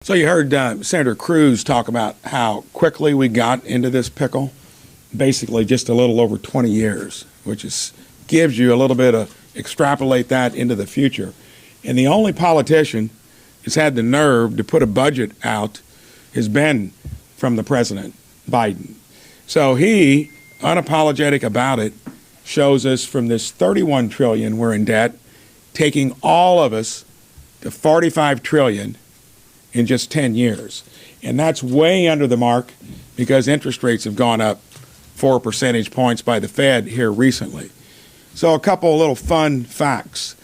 So you heard Senator Cruz talk about how quickly we got into this pickle, basically just a little over 20 years, which gives you a little bit of extrapolate that into the future. And the only politician who's had the nerve to put a budget out has been from the President, Biden. So he, unapologetic about it, shows us from this $31 trillion we're in debt, taking all of us to $45 trillion in just 10 years. And that's way under the mark because interest rates have gone up 4 percentage points by the Fed here recently. So a couple of little fun facts.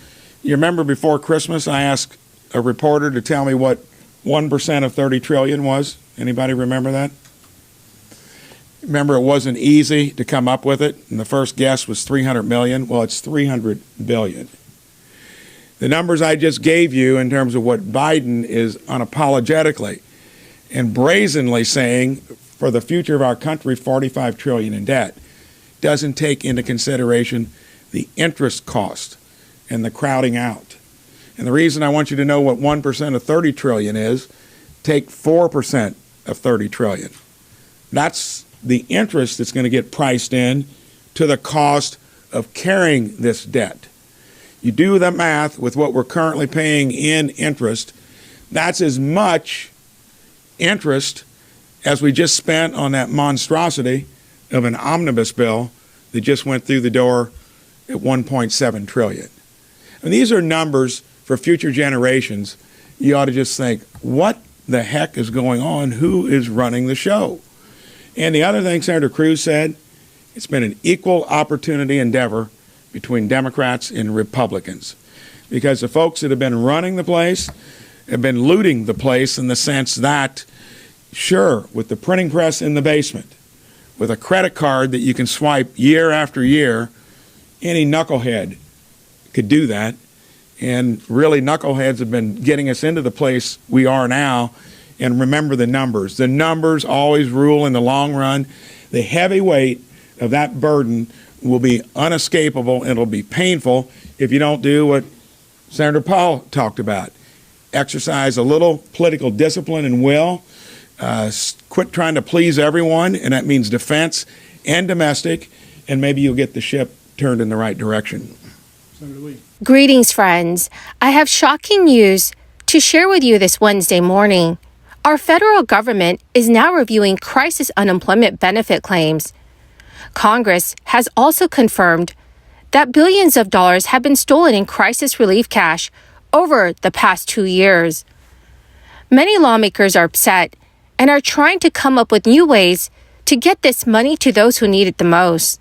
You remember before Christmas I asked a reporter to tell me what 1% of 30 trillion was? Anybody remember that? Remember, it wasn't easy to come up with it, and the first guess was 300 million. Well, it's 300 billion. The numbers I just gave you in terms of what Biden is unapologetically and brazenly saying for the future of our country, 45 trillion in debt, doesn't take into consideration the interest cost and the crowding out. And the reason I want you to know what 1% of 30 trillion is, take 4% of 30 trillion. That's the interest that's going to get priced in to the cost of carrying this debt. You do the math with what we're currently paying in interest, that's as much interest as we just spent on that monstrosity of an omnibus bill that just went through the door at 1.7 trillion. And these are numbers for future generations. You ought to just think, what the heck is going on? Who is running the show? And the other thing Senator Cruz said, it's been an equal opportunity endeavor between Democrats and Republicans, because the folks that have been running the place have been looting the place in the sense that, sure, with the printing press in the basement, with a credit card that you can swipe year after year, any knucklehead could do that. And really, knuckleheads have been getting us into the place we are now. And remember the numbers. The numbers always rule in the long run. The heavy weight of that burden will be unescapable, and it'll be painful if you don't do what Senator Paul talked about. Exercise a little political discipline and will. Quit trying to please everyone, and that means defense and domestic, and maybe you'll get the ship turned in the right direction. Senator Lee. Greetings, friends. I have shocking news to share with you this Wednesday morning. Our federal government is now reviewing crisis unemployment benefit claims. Congress has also confirmed that billions of dollars have been stolen in crisis relief cash over the past 2 years. Many lawmakers are upset and are trying to come up with new ways to get this money to those who need it the most.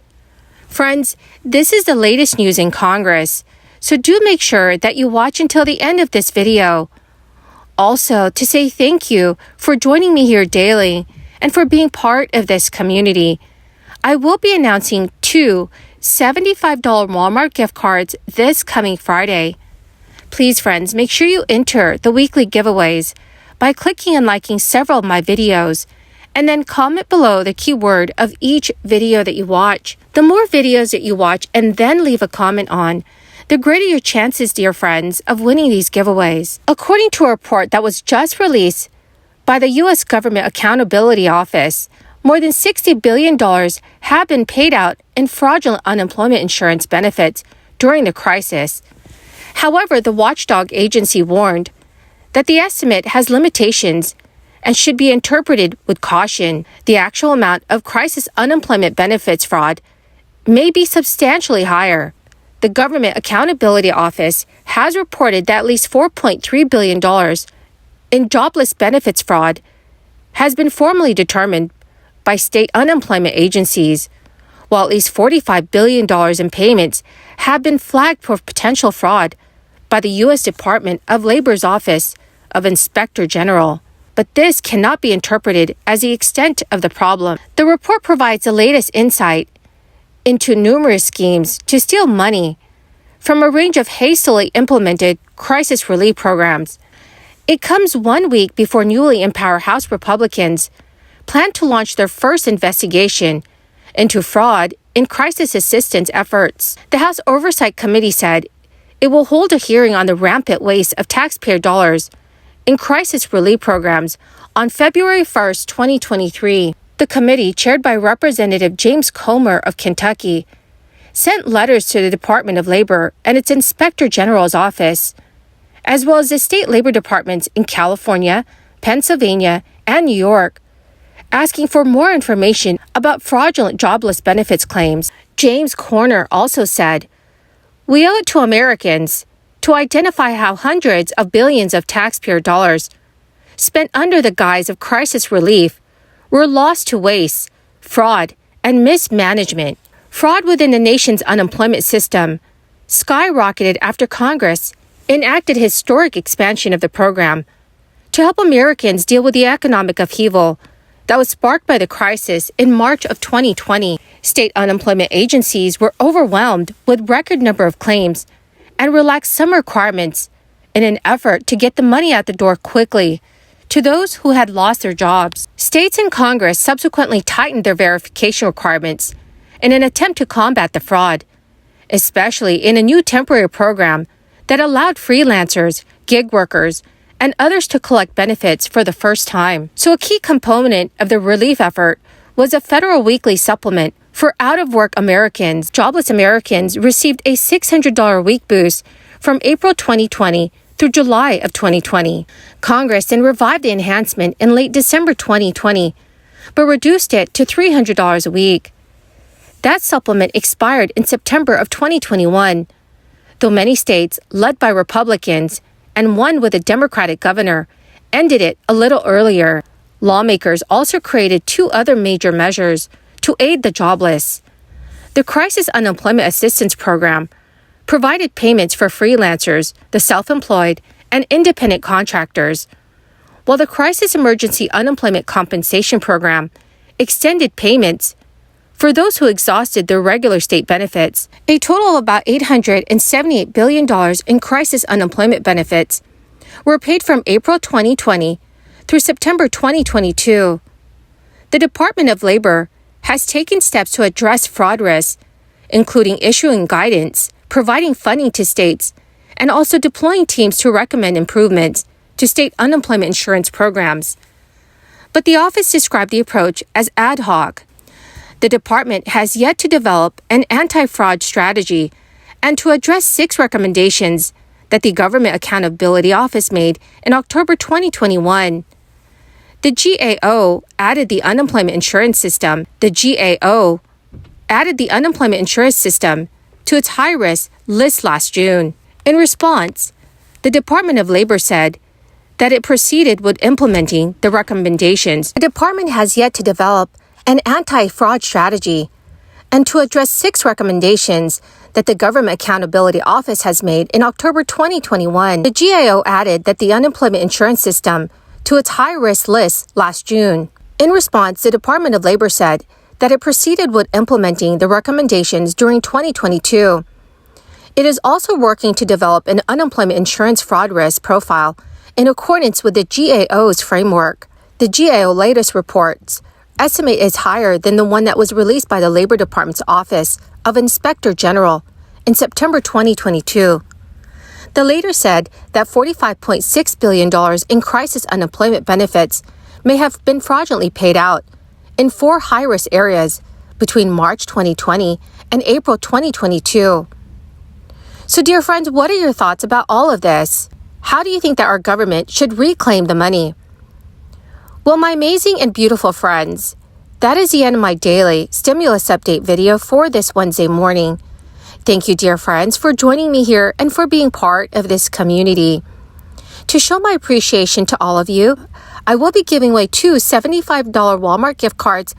Friends, this is the latest news in Congress, so do make sure that you watch until the end of this video. Also, to say thank you for joining me here daily and for being part of this community. I will be announcing 2 $75 Walmart gift cards this coming Friday. Please, friends, make sure you enter the weekly giveaways by clicking and liking several of my videos, and then comment below the keyword of each video that you watch. The more videos that you watch and then leave a comment on, the greater your chances, dear friends, of winning these giveaways. According to a report that was just released by the U.S. Government Accountability Office, more than $60 billion have been paid out in fraudulent unemployment insurance benefits during the crisis. However, the watchdog agency warned that the estimate has limitations and should be interpreted with caution. The actual amount of crisis unemployment benefits fraud may be substantially higher. The Government Accountability Office has reported that at least $4.3 billion in jobless benefits fraud has been formally determined by state unemployment agencies, while at least $45 billion in payments have been flagged for potential fraud by the U.S. Department of Labor's Office of Inspector General. But this cannot be interpreted as the extent of the problem. The report provides the latest insight into numerous schemes to steal money from a range of hastily implemented crisis relief programs. It comes 1 week before newly empowered House Republicans plan to launch their first investigation into fraud in crisis assistance efforts. The House Oversight Committee said it will hold a hearing on the rampant waste of taxpayer dollars in crisis relief programs on February 1st, 2023. The committee, chaired by Representative James Comer of Kentucky, sent letters to the Department of Labor and its Inspector General's office, as well as the state labor departments in California, Pennsylvania, and New York, asking for more information about fraudulent jobless benefits claims. James Comer also said, "We owe it to Americans to identify how hundreds of billions of taxpayer dollars spent under the guise of crisis relief were lost to waste, fraud, and mismanagement." Fraud within the nation's unemployment system skyrocketed after Congress enacted historic expansion of the program to help Americans deal with the economic upheaval that was sparked by the crisis in March of 2020. State unemployment agencies were overwhelmed with record number of claims and relaxed some requirements in an effort to get the money out the door quickly to those who had lost their jobs. States and Congress subsequently tightened their verification requirements in an attempt to combat the fraud, especially in a new temporary program that allowed freelancers, gig workers, and others to collect benefits for the first time. So a key component of the relief effort was a federal weekly supplement for out-of-work Americans. Jobless Americans received a $600 a week boost from April 2020 through July of 2020. Congress then revived the enhancement in late December 2020, but reduced it to $300 a week. That supplement expired in September of 2021, though many states, led by Republicans and one with a Democratic governor, ended it a little earlier. Lawmakers also created two other major measures to aid the jobless. The Crisis Unemployment Assistance Program provided payments for freelancers, the self-employed, and independent contractors, while the Crisis Emergency Unemployment Compensation Program extended payments for those who exhausted their regular state benefits. A total of about $878 billion in crisis unemployment benefits were paid from April 2020 through September 2022. The Department of Labor has taken steps to address fraud risks, including issuing guidance, providing funding to states, and also deploying teams to recommend improvements to state unemployment insurance programs. But the office described the approach as ad hoc. The department has yet to develop an anti-fraud strategy and to address 6 recommendations that the Government Accountability Office made in October 2021. The GAO added the unemployment insurance system. The GAO added the unemployment insurance system to its high-risk list last June. In response, the Department of Labor said that it proceeded with implementing the recommendations. The department has yet to develop an anti-fraud strategy and to address 6 recommendations that the Government Accountability Office has made in October 2021. The GAO added that the unemployment insurance system to its high-risk list last June. In response, the Department of Labor said that it proceeded with implementing the recommendations during 2022. It is also working to develop an unemployment insurance fraud risk profile in accordance with the GAO's framework. The GAO latest reports estimate is higher than the one that was released by the Labor Department's Office of Inspector General in September 2022. The latter said that $45.6 billion in crisis unemployment benefits may have been fraudulently paid out in 4 high-risk areas between March 2020 and April 2022. So, dear friends, what are your thoughts about all of this? How do you think that our government should reclaim the money? Well, my amazing and beautiful friends, that is the end of my daily stimulus update video for this Wednesday morning. Thank you, dear friends, for joining me here and for being part of this community. To show my appreciation to all of you, I will be giving away 2 $75 Walmart gift cards.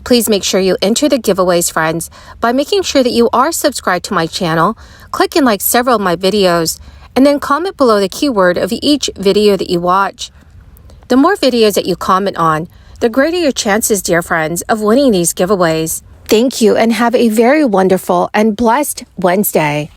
Please make sure you enter the giveaways, friends, by making sure that you are subscribed to my channel, click and like several of my videos, and then comment below the keyword of each video that you watch. The more videos that you comment on, the greater your chances, dear friends, of winning these giveaways. Thank you and have a very wonderful and blessed Wednesday.